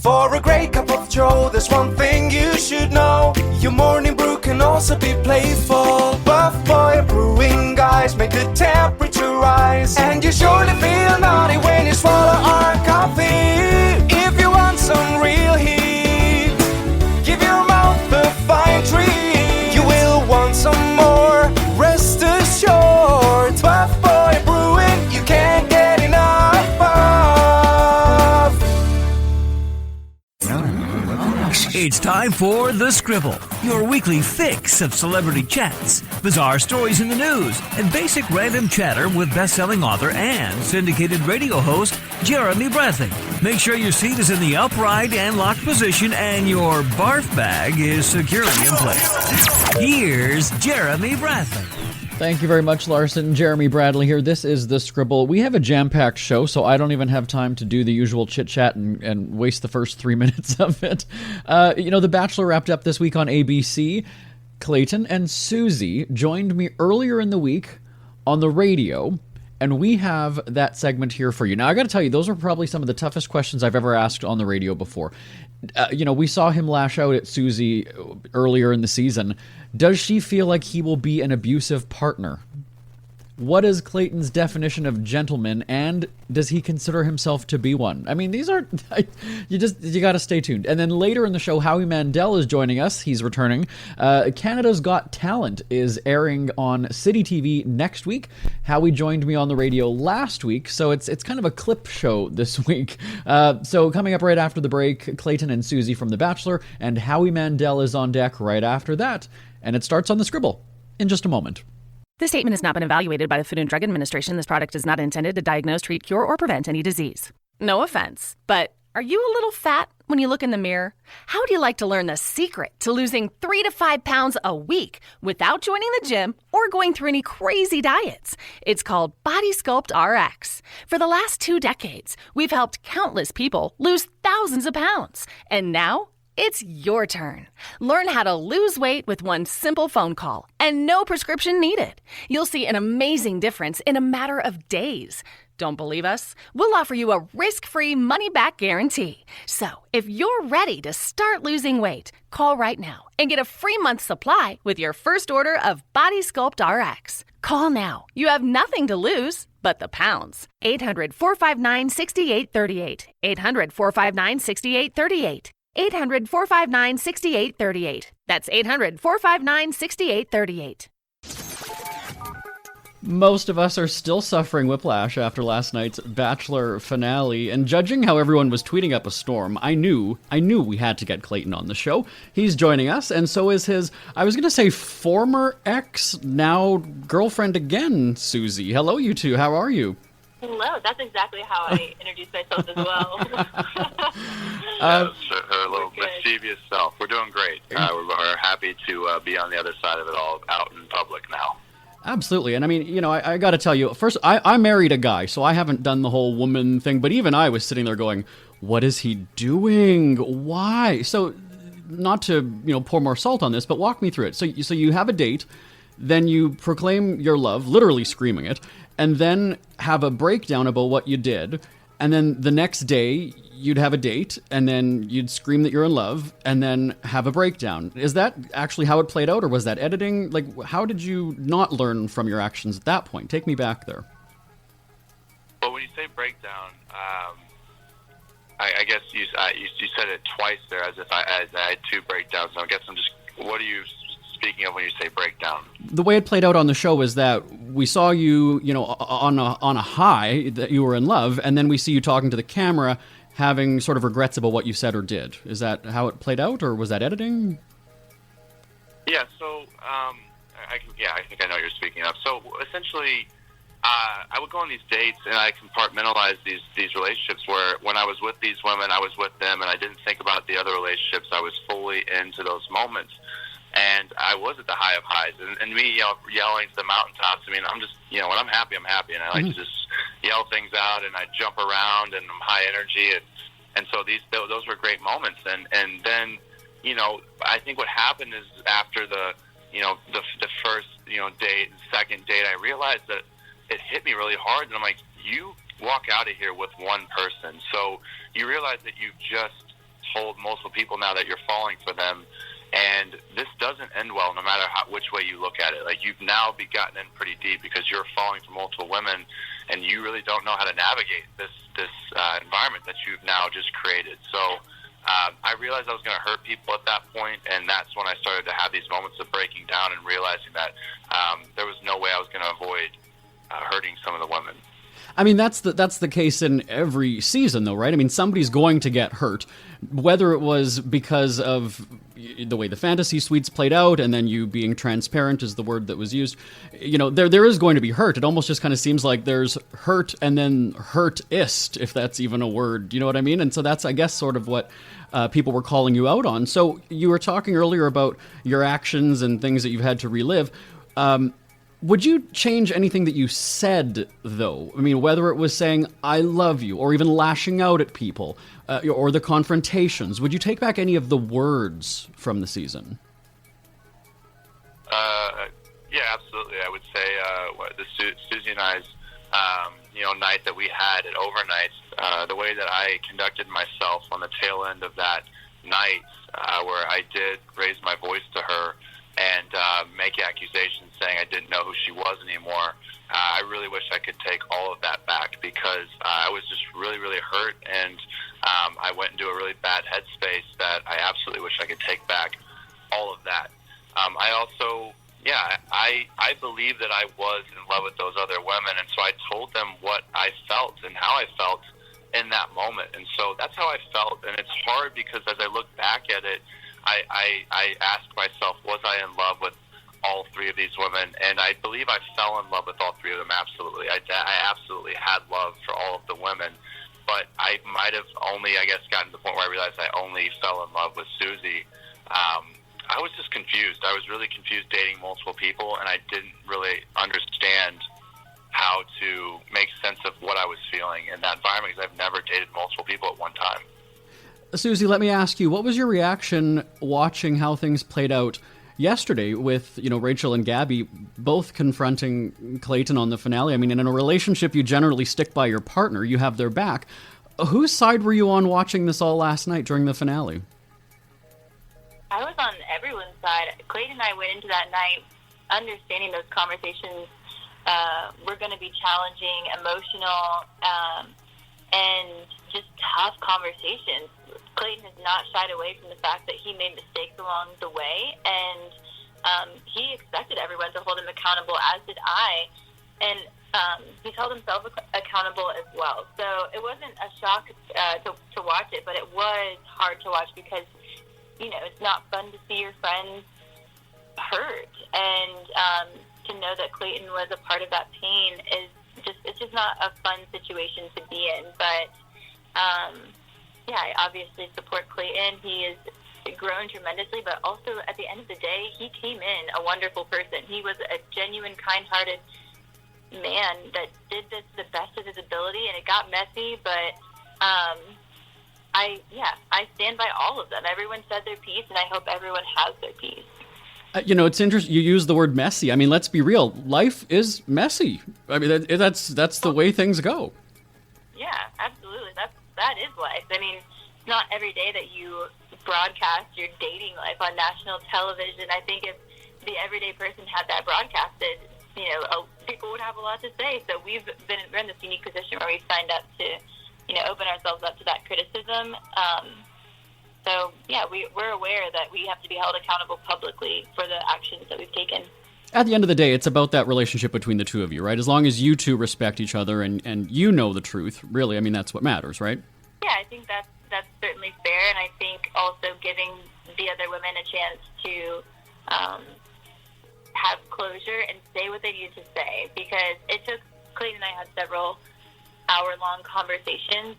For a great cup of joe, there's one thing you should know. Your morning brew can also be playful. Buff Boy Brewing guys make the temperature rise. And you surely feel naughty when you swallow our coffee. If you want some real heat, give your mouth a fine treat. You will want some more, rest assured. Buff Boy Brewing, you can't get enough of. It's time for The Scribble, your weekly fix of celebrity chats, bizarre stories in the news, and basic random chatter with best-selling author and syndicated radio host Jeremy Bradley. Make sure your seat is in the upright and locked position and your barf bag is securely in place. Here's Jeremy Bradley. Thank you very much, Larson. Jeremy Bradley here. This is The Scribble. We have a jam-packed show, so I don't even have time to do the usual chit-chat and waste the first 3 minutes of it. The Bachelor wrapped up this week on ABC. Clayton and Susie joined me earlier in the week on the radio, and we have that segment here for you. Now, I got to tell you, those are probably some of the toughest questions I've ever asked on the radio before. We saw him lash out at Susie earlier in the season. Does she feel like he will be an abusive partner? What is Clayton's definition of gentleman, and does he consider himself to be one? I mean, these are... you got to stay tuned. And then later in the show, Howie Mandel is joining us. He's returning. Canada's Got Talent is airing on City TV next week. Howie joined me on the radio last week, so it's kind of a clip show this week. So coming up right after the break, Clayton and Susie from The Bachelor, and Howie Mandel is on deck right after that. And it starts on The Scribble in just a moment. This statement has not been evaluated by the Food and Drug Administration. This product is not intended to diagnose, treat, cure, or prevent any disease. No offense, but are you a little fat when you look in the mirror? How would you like to learn the secret to losing 3 to 5 pounds a week without joining the gym or going through any crazy diets? It's called Body Sculpt RX. For the last 2 decades, we've helped countless people lose thousands of pounds. And now, it's your turn. Learn how to lose weight with one simple phone call and no prescription needed. You'll see an amazing difference in a matter of days. Don't believe us? We'll offer you a risk-free money-back guarantee. So, if you're ready to start losing weight, call right now and get a free month supply with your first order of Body Sculpt RX. Call now. You have nothing to lose but the pounds. 800-459-6838. 800-459-6838. 800-459-6838. That's 800-459-6838. Most of us are still suffering whiplash after last night's Bachelor finale, and judging how everyone was tweeting up a storm, I knew we had to get Clayton on the show. He's joining us, and so is his, I was going to say former ex, now girlfriend again, Susie. Hello, you two. How are you? Hello, that's exactly how I introduce myself as well. Her little mischievous self. We're doing great. We're happy to be on the other side of it all out in public now. Absolutely. And I mean, I got to tell you, first, I married a guy, so I haven't done the whole woman thing, but even I was sitting there going, what is he doing? Why? So, not to, pour more salt on this, but walk me through it. So you have a date, then you proclaim your love, literally screaming it, and then have a breakdown about what you did, and then the next day you'd have a date, and then you'd scream that you're in love, and then have a breakdown. Is that actually how it played out, or was that editing? Like, how did you not learn from your actions at that point? Take me back there. Well, when you say breakdown, I guess you said it twice there, as if I had 2 breakdowns. So I guess what are you speaking of when you say breakdown? The way it played out on the show is that we saw you, on a high, that you were in love, and then we see you talking to the camera, having sort of regrets about what you said or did. Is that how it played out, or was that editing? Yeah, so, I think I know what you're speaking of. So, essentially, I would go on these dates, and I compartmentalize these relationships where when I was with these women, I was with them, and I didn't think about the other relationships. I was fully into those moments. And I was at the high of highs, and me yelling to the mountaintops. I mean, I'm just, when I'm happy, I'm happy, and I like to just yell things out, and I jump around, and I'm high energy, and so those were great moments. And then, I think what happened is after the first date, second date, I realized that it hit me really hard, and I'm like, you walk out of here with one person, so you realize that you've just told multiple people now that you're falling for them. And this doesn't end well, no matter which way you look at it. Like, you've now gotten in pretty deep because you're falling for multiple women, and you really don't know how to navigate this environment that you've now just created. So I realized I was going to hurt people at that point, and that's when I started to have these moments of breaking down and realizing that there was no way I was going to avoid hurting some of the women. I mean, that's the case in every season, though, right? I mean, somebody's going to get hurt, whether it was because of the way the fantasy suites played out, and then you being transparent is the word that was used. You know, there is going to be hurt. It almost just kind of seems like there's hurt and then hurtist, if that's even a word. You know what I mean? And so that's, I guess, sort of what people were calling you out on. So you were talking earlier about your actions and things that you've had to relive. Would you change anything that you said, though? I mean, whether it was saying, I love you, or even lashing out at people, or the confrontations, would you take back any of the words from the season? Yeah, absolutely. I would say the Susie and I's night that we had at overnights, the way that I conducted myself on the tail end of that night, where I did raise my voice to her and make accusations saying I didn't know who she was anymore. I really wish I could take all of that back, because I was just really, really hurt, and I went into a really bad headspace that I absolutely wish I could take back all of that. I also, I believe that I was in love with those other women, and so I told them what I felt and how I felt in that moment. And so that's how I felt, and it's hard because as I look back at it, I ask myself, was I in love with all three of these women? And I believe I fell in love with all three of them, absolutely. I absolutely had love for all of the women, but I might have only, I guess, gotten to the point where I realized I only fell in love with Susie. I was just confused. I was really confused dating multiple people, and I didn't really understand how to make sense of what I was feeling in that environment, because I've never dated multiple people at one time. Susie, let me ask you, what was your reaction watching how things played out yesterday with, Rachel and Gabby both confronting Clayton on the finale? I mean, in a relationship, you generally stick by your partner. You have their back. Whose side were you on watching this all last night during the finale? I was on everyone's side. Clayton and I went into that night understanding those conversations were going to be challenging, emotional, and just tough conversations. Clayton has not shied away from the fact that he made mistakes along the way, and he expected everyone to hold him accountable, as did I, and he's held himself accountable as well. So it wasn't a shock to watch it, but it was hard to watch because, it's not fun to see your friends hurt, and to know that Clayton was a part of that pain it's just not a fun situation to be in. But I obviously support Clayton. He has grown tremendously, but also at the end of the day, he came in a wonderful person. He was a genuine, kind-hearted man that did this to the best of his ability, and it got messy, but I stand by all of them. Everyone said their piece, and I hope everyone has their piece. It's interesting you use the word messy. I mean, let's be real. Life is messy. I mean, that's the way things go. Yeah, absolutely. That is life. I mean, it's not every day that you broadcast your dating life on national television. I think if the everyday person had that broadcasted, people would have a lot to say. So we're in this unique position where we've signed up to, open ourselves up to that criticism. We're aware that we have to be held accountable publicly for the actions that we've taken. At the end of the day, it's about that relationship between the two of you, right? As long as you two respect each other and you know the truth, really, I mean, that's what matters, right? Yeah, I think that's certainly fair, and I think also giving the other women a chance to have closure and say what they needed to say, because it took Clayton and I had several hour-long conversations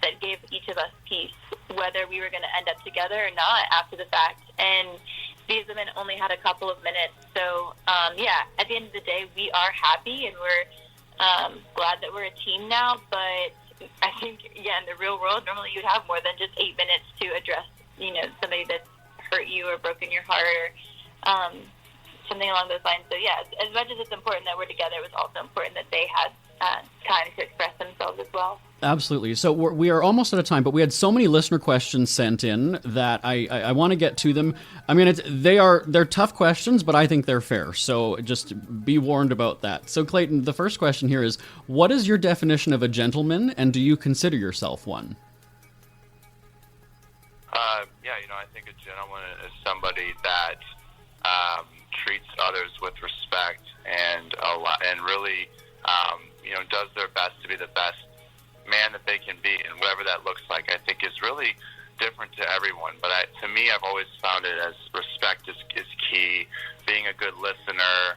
that gave each of us peace, whether we were going to end up together or not after the fact. And these women only had a couple of minutes. So, at the end of the day, we are happy, and we're glad that we're a team now. But I think, in the real world, normally you'd have more than just 8 minutes to address, somebody that's hurt you or broken your heart or something along those lines. So, as much as it's important that we're together, it was also important that they had time to express themselves as well. Absolutely. So we are almost out of time, but we had so many listener questions sent in that I want to get to them. I mean, they're tough questions, but I think they're fair. So just be warned about that. So Clayton, the first question here is, what is your definition of a gentleman, and do you consider yourself one? I think a gentleman is somebody that treats others with respect and really, does their best to be the best man that they can be, and whatever that looks like, I think is really different to everyone. But to me, I've always found it as respect is key, being a good listener,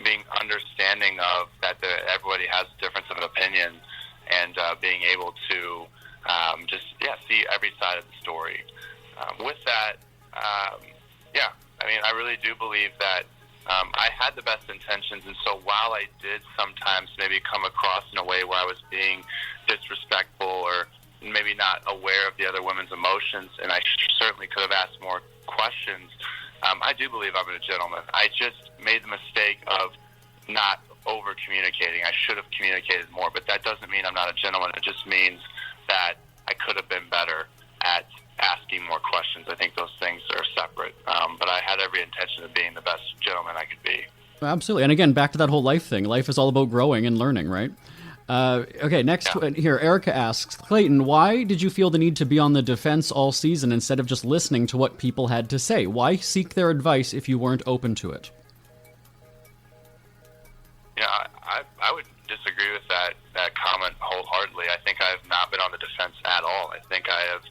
being understanding of that everybody has a difference of opinion, and being able to see every side of the story. With that, I really do believe that I had the best intentions, and so while I did sometimes maybe come across in a way where I was being disrespectful or maybe not aware of the other women's emotions, and I certainly could have asked more questions, I do believe I'm a gentleman. I just made the mistake of not over-communicating. I should have communicated more, but that doesn't mean I'm not a gentleman. It just means that I could have been better at asking more questions. I think those things are separate, but I had every intention of being the best gentleman I could be. Absolutely. And again, back to that whole life thing. Life is all about growing and learning, right? Okay, next here, Erica asks, Clayton, why did you feel the need to be on the defense all season instead of just listening to what people had to say? Why seek their advice if you weren't open to it? Yeah, I would disagree with that comment wholeheartedly. I think I have not been on the defense at all. I think I have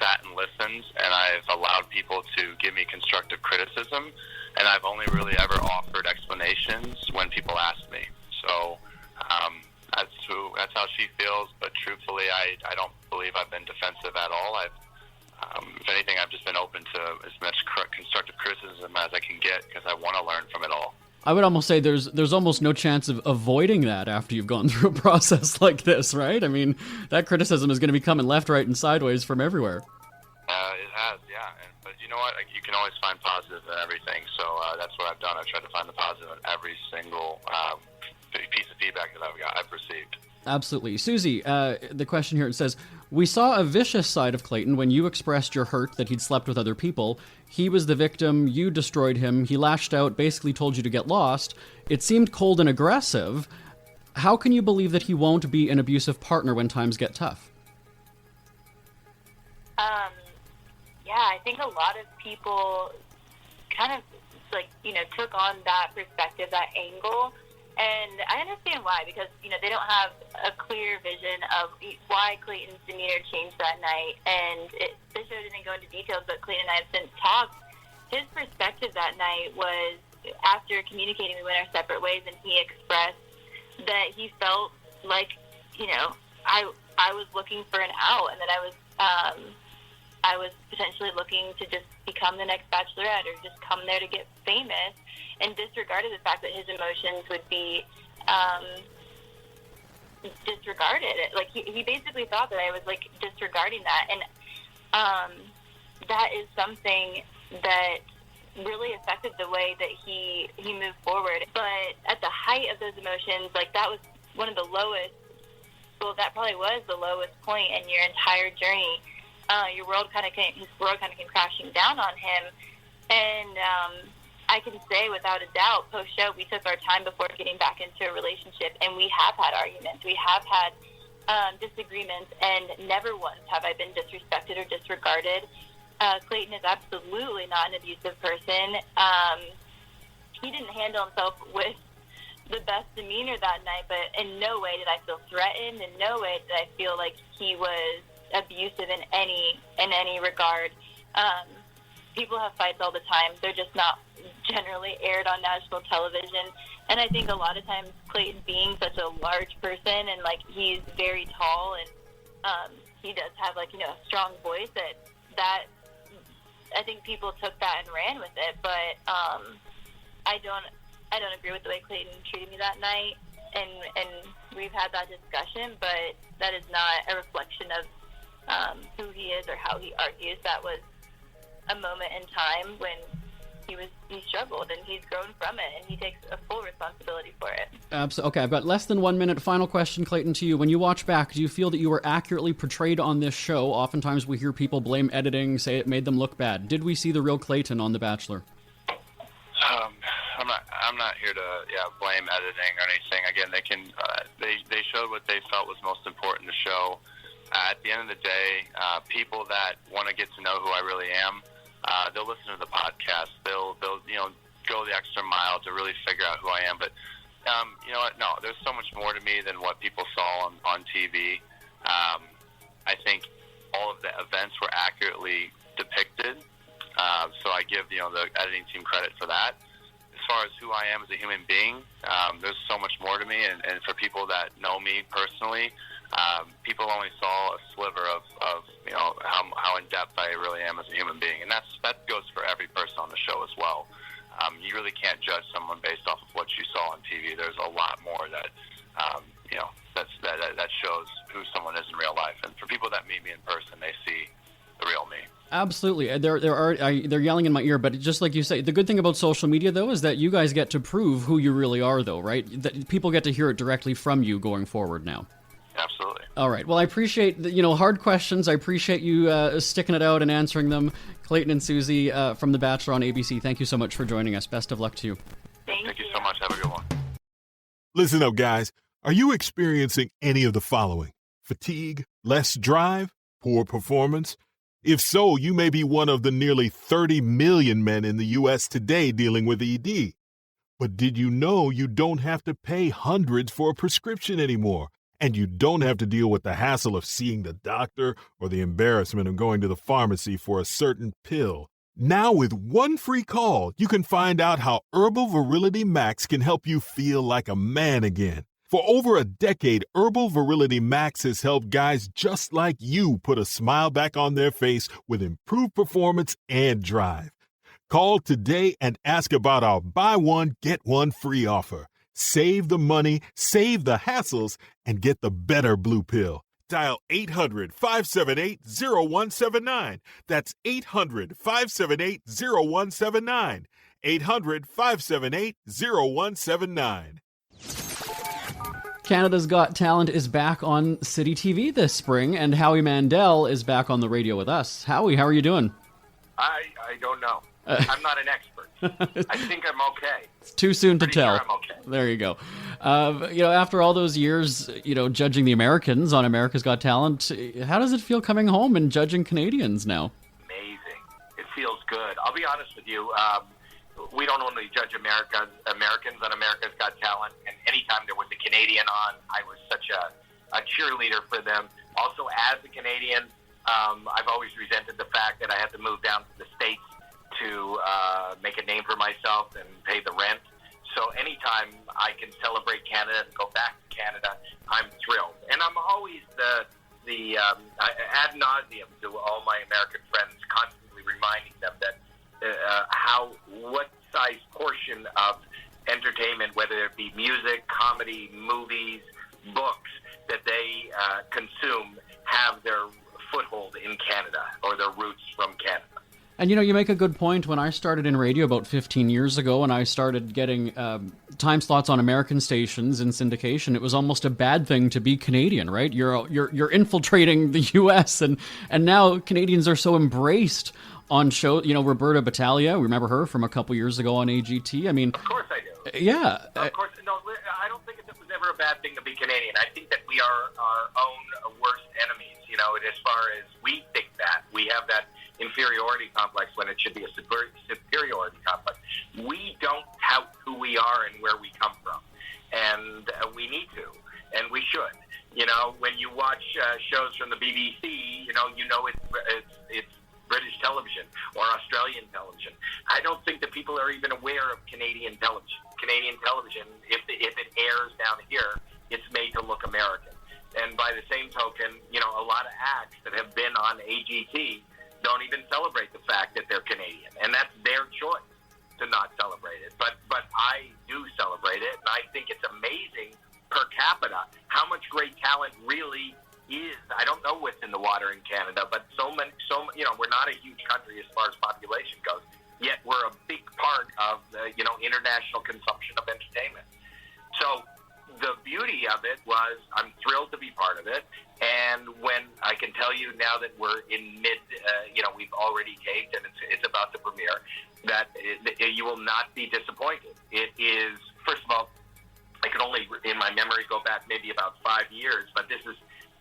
sat and listened, and I've allowed people to give me constructive criticism, and I've only really ever offered explanations when people ask me. So that's how she feels, but truthfully, I don't believe I've been defensive at all. If anything, I've just been open to as much constructive criticism as I can get because I want to learn from it all. I would almost say there's almost no chance of avoiding that after you've gone through a process like this, right? I mean, that criticism is going to be coming left, right, and sideways from everywhere. It has, yeah. But you know what? You can always find positive in everything. So that's what I've done. I've tried to find the positive in every single piece of feedback that I've received. Absolutely. Susie, the question here, it says, we saw a vicious side of Clayton when you expressed your hurt that he'd slept with other people. He was the victim. You destroyed him. He lashed out, basically told you to get lost. It seemed cold and aggressive. How can you believe that he won't be an abusive partner when times get tough? I think a lot of people kind of took on that perspective, that angle. And I understand why, because, they don't have a clear vision of why Clayton's demeanor changed that night. And the show didn't go into details, but Clayton and I have since talked. His perspective that night was, after communicating, we went our separate ways, and he expressed that he felt like, I was looking for an out, and that I was potentially looking to just become the next Bachelorette or just come there to get famous, and disregarded the fact that his emotions would be disregarded. Like he basically thought that I was disregarding that, and that is something that really affected the way that he moved forward. But at the height of those emotions, that was one of the lowest. Well, that probably was the lowest point in your entire journey. His world kind of came crashing down on him, and I can say without a doubt, post-show, we took our time before getting back into a relationship, and we have had arguments. We have had disagreements, and never once have I been disrespected or disregarded. Clayton is absolutely not an abusive person. He didn't handle himself with the best demeanor that night, but in no way did I feel threatened. In no way did I feel like he was abusive in any regard. People have fights all the time. They're just not generally aired on national television. And I think a lot of times Clayton, being such a large person, and he's very tall, and he does have a strong voice, that I think people took that and ran with it. But I don't agree with the way Clayton treated me that night, and we've had that discussion, but that is not a reflection of who he is or how he argues. That was a moment in time when he struggled, and he's grown from it, and he takes a full responsibility for it. Absolutely. Okay, I've got less than 1 minute. Final question, Clayton, to you. When you watch back, do you feel that you were accurately portrayed on this show? Oftentimes we hear people blame editing, say it made them look bad. Did we see the real Clayton on The Bachelor? I'm not here to blame editing or anything. Again, they showed what they felt was most important to show. At the end of the day, people that want to get to know who I really am, they'll listen to the podcast. They'll go the extra mile to really figure out who I am. But you know what? No, there's so much more to me than what people saw on TV. I think all of the events were accurately depicted. So I give the editing team credit for that. As far as who I am as a human being, there's so much more to me. And for people that know me personally, people only saw a sliver of how in depth I really am as a human being, and that goes for every person on the show as well. You really can't judge someone based off of what you saw on TV. There's a lot more that that shows who someone is in real life, and for people that meet me in person, they see the real me. Absolutely. They're yelling in my ear, but just like you say, the good thing about social media, though, is that you guys get to prove who you really are, though, right? That people get to hear it directly from you going forward now. Absolutely. All right. Well, I appreciate hard questions. I appreciate you sticking it out and answering them. Clayton and Susie from The Bachelor on ABC. Thank you so much for joining us. Best of luck to you. Thank you so much. Have a good one. Listen up, guys. Are you experiencing any of the following? Fatigue, less drive, poor performance? If so, you may be one of the nearly 30 million men in the U.S. today dealing with ED. But did you know you don't have to pay hundreds for a prescription anymore? And you don't have to deal with the hassle of seeing the doctor or the embarrassment of going to the pharmacy for a certain pill. Now with one free call, you can find out how Herbal Virility Max can help you feel like a man again. For over a decade, Herbal Virility Max has helped guys just like you put a smile back on their face with improved performance and drive. Call today and ask about our buy one, get one free offer. Save the money, save the hassles, and get the better blue pill. Dial 800-578-0179. That's 800-578-0179. 800-578-0179. Canada's Got Talent is back on City TV this spring, and Howie Mandel is back on the radio with us. Howie, how are you doing? I don't know. I'm not an expert. I think I'm okay. It's too soon to tell. Sure I'm okay. There you go. After all those years, judging the Americans on America's Got Talent, how does it feel coming home and judging Canadians now? Amazing. It feels good. I'll be honest with you. We don't only judge Americans on America's Got Talent, and anytime there was a Canadian on, I was such a cheerleader for them. Also, as a Canadian, I've always resented the fact that I had to move down to the States to make a name for myself and pay the rent. So anytime I can celebrate Canada and go back to Canada, I'm thrilled. And I'm always the ad nauseum to all my American friends, constantly reminding them that what size portion of entertainment, whether it be music, comedy, movies, books, that they consume have their foothold in Canada or their roots from Canada. And you make a good point. When I started in radio about 15 years ago, and I started getting time slots on American stations in syndication, it was almost a bad thing to be Canadian, right? You're infiltrating the U.S. and now Canadians are so embraced on show. Roberta Battaglia, remember her from a couple years ago on AGT? I mean, of course I do. Yeah. Of course, no. I don't think it was ever a bad thing to be Canadian. I think that we are our own worst enemies. As far as we think that we have that inferiority complex when it should be a superiority complex. We don't tout who we are and where we come from, and we need to, and we should. When you watch shows from the BBC, it's British television or Australian television. I don't think that people are even aware of Canadian television. Canadian television, if it airs down here, it's made to look American. And by the same token, a lot of acts that have been on AGT don't even celebrate the fact that they're Canadian, and that's their choice to not celebrate it. But I do celebrate it, and I think it's amazing per capita how much great talent really is. I don't know what's in the water in Canada, but so many. We're not a huge country as far as population goes, yet we're a big part of the, international consumption of entertainment. So the beauty of it was I'm thrilled to be part of it. And when I can tell you now that we're in we've already taped and it's about to premiere, that you will not be disappointed. It is, first of all, I can only, in my memory, go back maybe about 5 years, but this is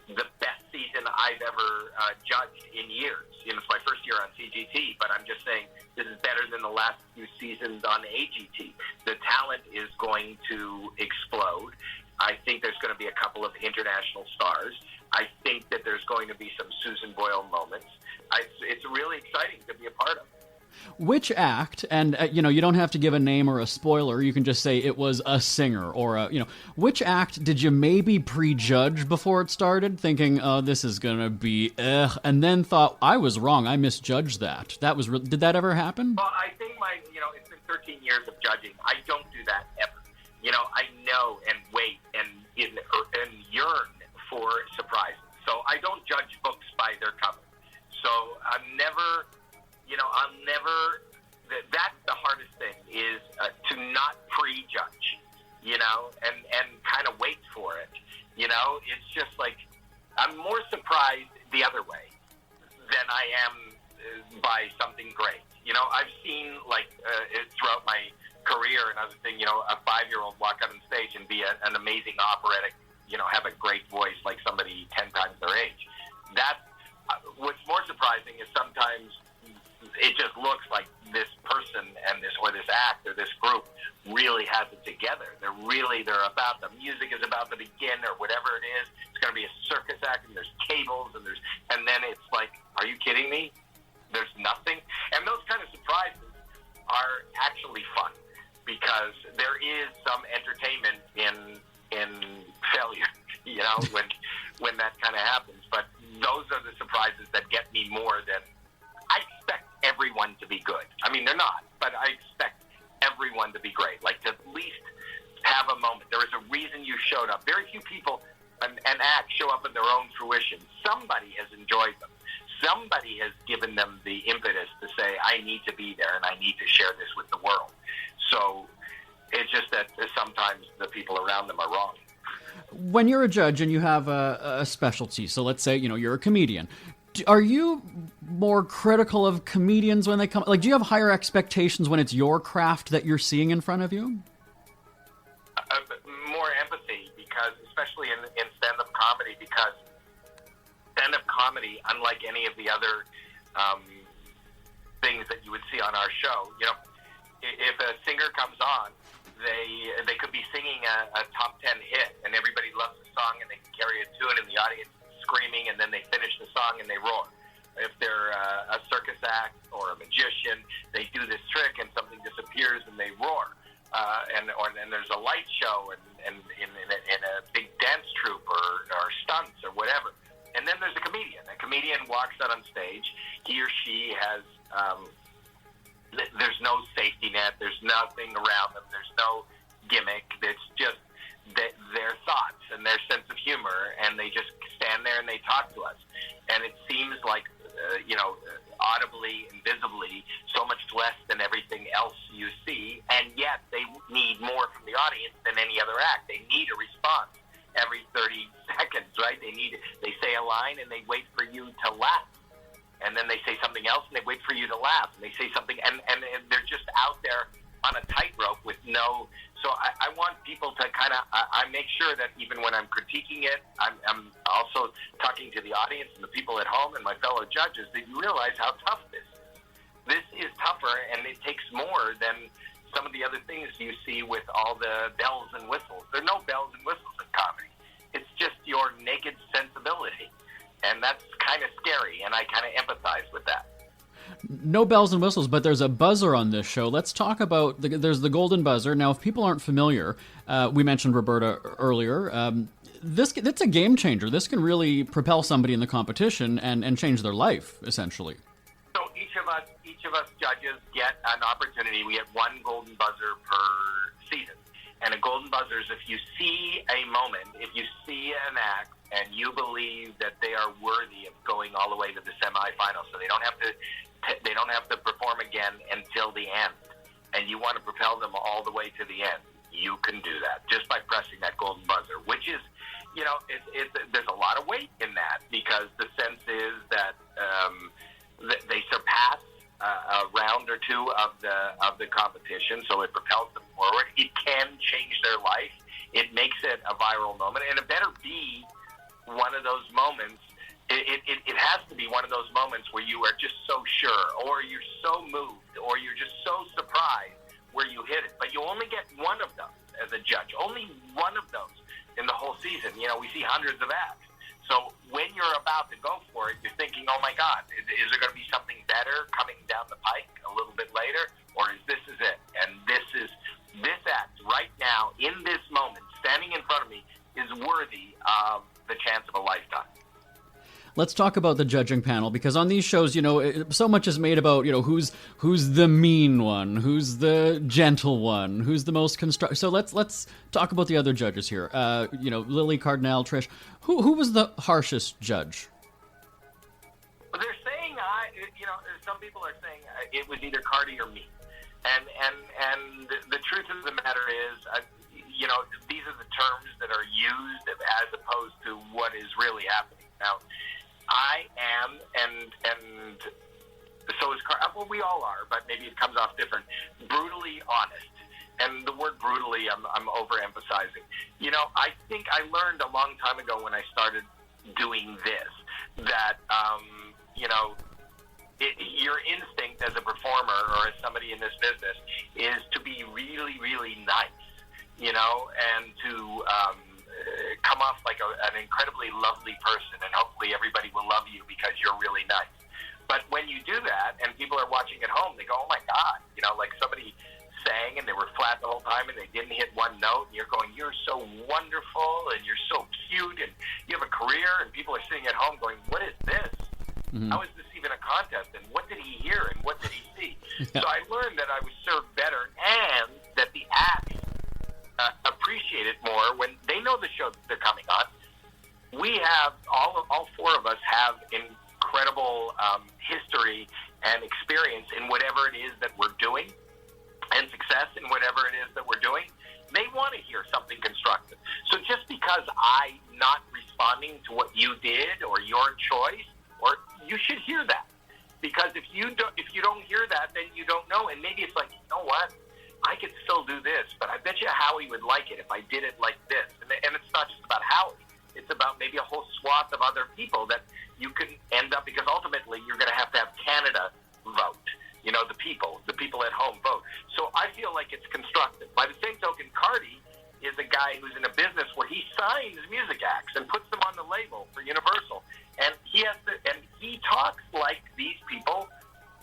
the best season I've ever judged in years. It's my first year on CGT, but I'm just saying this is better than the last few seasons on AGT. The talent is going to explode. I think there's going to be a couple of international stars. I think that there's going to be some Susan Boyle moments. It's really exciting to be a part of. Which act, and you don't have to give a name or a spoiler, you can just say it was a singer or which act did you maybe prejudge before it started, thinking, oh, this is going to be and then thought, I was wrong, I misjudged that. Did that ever happen? Well, I think it's been 13 years of judging. I don't do that ever. I know and wait and yearn for surprises. So I don't judge books by their cover. So I'll never, that's the hardest thing is to not prejudge, and kind of wait for it. It's just like, I'm more surprised the other way than I am by something great. I've seen throughout my career and other thing, a 5-year-old walk out on stage and be an amazing operatic, have a great voice like somebody 10 times their age. What's more surprising is sometimes it just looks like this person and this act or this group really has it together. They're about, the music is about to begin or whatever it is. It's going to be a circus act and there's cables and then it's like, are you kidding me? There's nothing. And those kind of surprises are actually fun because there is some entertainment in failure, when that kind of happens. But those are the surprises that get me more than I expect everyone to be good. I mean, they're not, but I expect everyone to be great. Like, to at least have a moment. There is a reason you showed up. Very few people and acts show up in their own fruition. Somebody has enjoyed them. Somebody has given them the impetus to say, I need to be there and I need to share this with the world. So it's just that sometimes the people around them are wrong. When you're a judge and you have a specialty, so let's say, you're a comedian, are you more critical of comedians when they come? Like, do you have higher expectations when it's your craft that you're seeing in front of you? More empathy, because especially in stand-up comedy, because stand-up comedy, unlike any of the other things that you would see on our show, if a singer comes on, they could be singing a top 10 hit, and everybody loves the song, and they can carry a tune, and the audience is screaming, and then they finish the song and they roar. If they're a circus act or a magician, they do this trick, and something disappears, and they roar. And there's a light show, and in a big dance troupe or stunts or whatever. And then there's a comedian. A comedian walks out on stage. He or she has, there's no safety net. There's nothing around them. There's no gimmick. It's just their thoughts and their sense of humor, and they just stand there and they talk to us. And it seems like, audibly and visibly, so much less than everything else you see, and yet they need more from the audience than any other act. They need a response every 30 seconds, right? They say a line and they wait for you to laugh. And then they say something else and they wait for you to laugh. And they say something, and they're just out there on a tightrope with no... So I want people to kind of... I make sure that even when I'm critiquing it, I'm also talking to the audience and the people at home and my fellow judges, that you realize how tough this is. This is tougher, and it takes more than some of the other things you see with all the bells and whistles. There are no bells and whistles in comedy. It's just your naked sensibility. And that's kind of scary, and I kind of empathize with that. No bells and whistles, but there's a buzzer on this show. Let's talk about, there's the golden buzzer. Now, if people aren't familiar, we mentioned Roberta earlier, it's a game changer. This can really propel somebody in the competition and change their life, essentially. So each of us judges get an opportunity. We get one golden buzzer per season. And a golden buzzer is if you see a moment, if you see an act, and you believe that they are worthy of going all the way to the semifinals, so they don't have to they don't have to perform again until the end, and you want to propel them all the way to the end, you can do that just by pressing that golden buzzer, which is, there's a lot of weight in that, because the sense is that they surpass a round or two of the competition, so it propels them forward. It can change their life. It makes it a viral moment, and it better be one of those moments. It has to be one of those moments where you are just so sure, or you're so moved, or you're just so surprised where you hit it. But you only get one of those as a judge, only one of those in the whole season. We see hundreds of acts. So when you're about to go for it, you're thinking, oh my God, is there going to be something better coming down the pike a little bit later? Or is this it? And this act right now, in this moment, standing in front of me, is worthy of the chance of a lifetime. Let's talk about the judging panel, because on these shows, so much is made about, who's the mean one, who's the gentle one, who's the most constructive. So let's talk about the other judges here. Lily, Cardinal, Trish. Who was the harshest judge? Well, they're saying, some people are saying it was either Cardi or me, and the truth of the matter is, these are the terms that are used as opposed to what is really happening now. I am, and so is Carl. Well, we all are, but maybe it comes off different. Brutally honest, and the word brutally, I'm overemphasizing. I think I learned a long time ago when I started doing this that your instinct as a performer or as somebody in this business is to be really, really nice, and to come off like an incredibly lovely person, and hopefully everybody will love you because you're really nice. But when you do that and people are watching at home, they go, oh my God, like somebody sang and they were flat the whole time and they didn't hit one note, and you're going, you're so wonderful and you're so cute and you have a career, and people are sitting at home going, what is this? Mm-hmm. How is this even a contest, and what did he hear and what did he see? So I learned that I was served better, and that the acts appreciate it more when they know the show that they're coming on. We have, all four of us have incredible history and experience in whatever it is that we're doing, and success in whatever it is that we're doing. They want to hear something constructive. So just because I'm not responding to what you did or your choice, or you should hear that. Because if you don't hear that, then you don't know. And maybe it's like, you know what? I could still do this, but I bet you Howie would like it if I did it like this. And it's not just about Howie. It's about maybe a whole swath of other people that you can end up, because ultimately you're going to have Canada vote. The people at home vote. So I feel like it's constructive. By the same token, Cardi is a guy who's in a business where he signs music acts and puts them on the label for Universal. And he talks like these people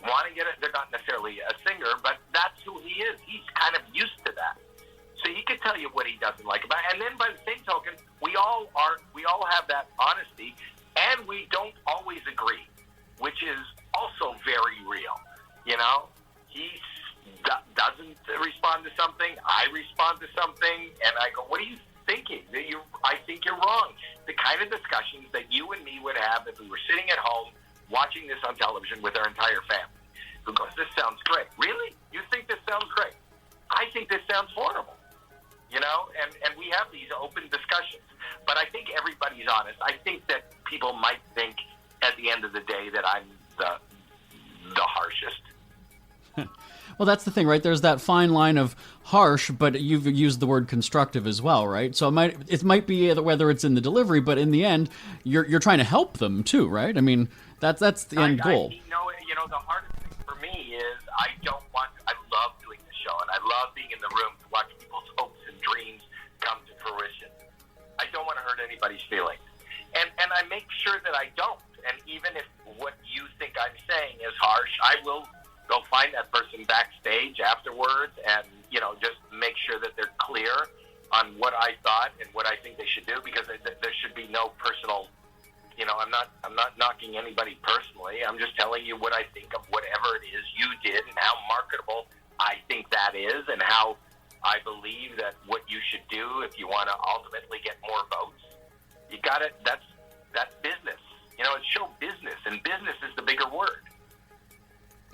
want to get it. They're not necessarily a singer, but that's who he is. He's kind of used to that. So he could tell you what he doesn't like about it. And then by the same token, we all have that honesty, and we don't always agree, which is also very real. He doesn't respond to something, I respond to something, and I go, what are you thinking? I think you're wrong. The kind of discussions that you and me would have if we were sitting at home watching this on television with our entire family, who goes, this sounds great. Really? You think this sounds great? I think this sounds horrible. And we have these open discussions. But I think everybody's honest. I think that people might think at the end of the day that I'm the harshest. Well, that's the thing, right? There's that fine line of harsh, but you've used the word constructive as well, right? So it might be whether it's in the delivery, but in the end, you're trying to help them too, right? I mean, that's the end goal. The hardest thing for me is I love doing the show, and I love being in the room to watch people's hopes and dreams come to fruition. I don't want to hurt anybody's feelings, and I make sure that I don't. And even if what you think I'm saying is harsh, I will go find that person backstage afterwards and, just make sure that they're clear on what I thought and what I think they should do, because there should be no personal, I'm not knocking anybody personally. I'm just telling you what I think of whatever it is you did and how marketable I think that is, and how I believe that what you should do if you want to ultimately get more votes. You got it. That's business. It's show business, and business is the bigger word.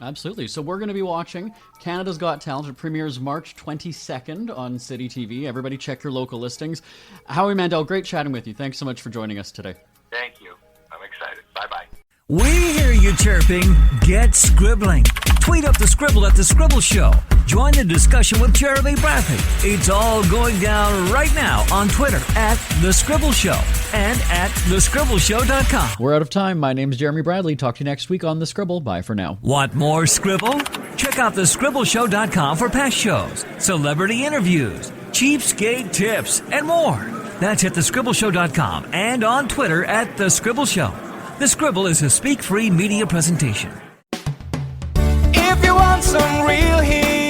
Absolutely. So we're going to be watching Canada's Got Talent. It premieres March 22nd on City TV. Everybody check your local listings. Howie Mandel, great chatting with you. Thanks so much for joining us today. Thank you. I'm excited. Bye-bye. We hear you chirping. Get scribbling. Tweet up the Scribble at The Scribble Show. Join the discussion with Jeremy Bradley. It's all going down right now on Twitter at The Scribble Show and at thescribbleshow.com. We're out of time. My name's Jeremy Bradley. Talk to you next week on The Scribble. Bye for now. Want more Scribble? Check out thescribbleshow.com for past shows, celebrity interviews, cheapskate tips, and more. That's at thescribbleshow.com and on Twitter at The Scribble Show. The Scribble is a speak-free media presentation. If you want some real heat,